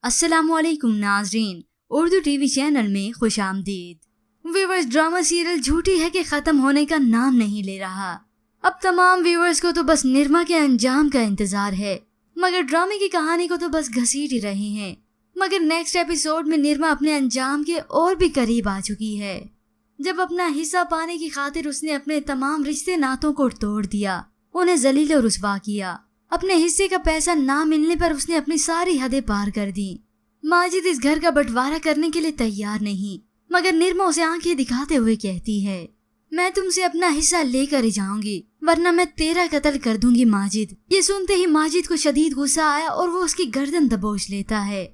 अस्सलामुअलैकुम नाजरीन, Urdu TV channel में खुश आमदीद। व्यूअर्स, ड्रामा सीरियल झूठी है कि खत्म होने का नाम नहीं ले रहा। अब तमाम व्यूअर्स को तो बस निर्मा के अंजाम का इंतजार है, मगर ड्रामे की कहानी को तो बस घसीट ही रहे हैं। मगर नेक्स्ट एपिसोड में निर्मा अपने अंजाम के और भी करीब आ चुकी है, जब अपना हिस्सा पाने की खातिर उसने अपने तमाम रिश्ते नातों को तोड़ दिया, उन्हें जलील और रुस्वा किया। अपने हिस्से का पैसा ना मिलने पर उसने अपनी सारी हदें पार कर दी। माजिद इस घर का बंटवारा करने के लिए तैयार नहीं, मगर निर्मा उसे आंखें दिखाते हुए कहती है, मैं तुमसे अपना हिस्सा लेकर ही जाऊंगी, वरना मैं तेरा कत्ल कर दूंगी माजिद। ये सुनते ही माजिद को शदीद गुस्सा आया और वो उसकी गर्दन दबोच लेता है।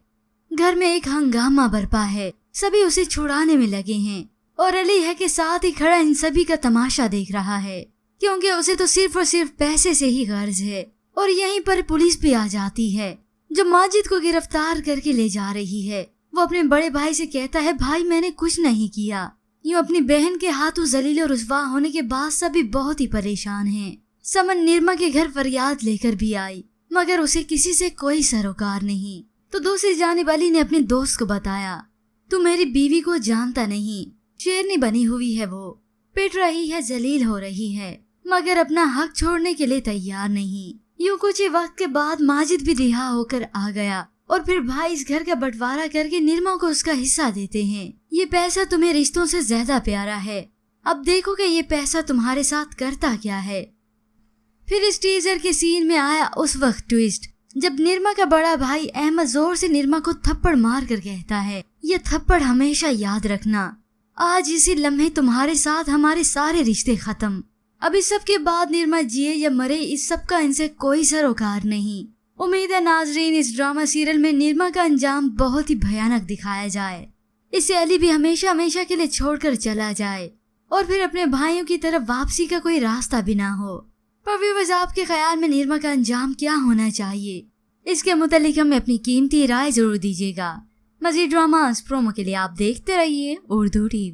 घर में एक हंगामा बरपा है, सभी उसे छुड़ाने में लगे हैं और अली है के साथ ही खड़ा इन सभी का तमाशा देख रहा है, क्योंकि उसे तो सिर्फ और सिर्फ पैसे से ही गर्ज है। और यहीं पर पुलिस भी आ जाती है, जो माजिद को गिरफ्तार करके ले जा रही है। वो अपने बड़े भाई से कहता है, भाई मैंने कुछ नहीं किया। यूं अपनी बहन के हाथों जलील और रुस्वा होने के बाद सभी बहुत ही परेशान हैं। समन निर्मा के घर फरियाद लेकर भी आई, मगर उसे किसी से कोई सरोकार नहीं। तो दूसरी जानिब अली ने अपने दोस्त को बताया, तू मेरी बीवी को जानता नहीं, शेरनी बनी हुई है, वो पिट रही है, जलील हो रही है, मगर अपना हक छोड़ने के लिए तैयार नहीं। यूं कुछ ही वक्त के बाद माजिद भी रिहा होकर आ गया और फिर भाई इस घर का बंटवारा करके निर्मा को उसका हिस्सा देते हैं। ये पैसा तुम्हें रिश्तों से ज्यादा प्यारा है, अब देखो कि ये पैसा तुम्हारे साथ करता क्या है। फिर इस टीजर के सीन में आया उस वक्त ट्विस्ट, जब निर्मा का बड़ा भाई अहमद जोर से निर्मा को थप्पड़ मार कर कहता है, ये थप्पड़ हमेशा याद रखना, आज इसी लम्हे तुम्हारे साथ हमारे सारे रिश्ते खत्म। अब इस सब के बाद निर्मा जिए या मरे, इस सब का इनसे कोई सरोकार नहीं। उम्मीद है नाजरीन इस ड्रामा सीरियल में निर्मा का अंजाम बहुत ही भयानक दिखाया जाए, इसे अली भी हमेशा हमेशा के लिए छोड़कर चला जाए और फिर अपने भाइयों की तरफ वापसी का कोई रास्ता भी ना हो। पर व्यूअर्स, आपके ख्याल में निर्मा का अंजाम क्या होना चाहिए, इसके मुतालिक हमें अपनी कीमती राय जरूर दीजिएगा। मज़ीद ड्रामास प्रोमो के लिए आप देखते रहिए उर्दू टीवी।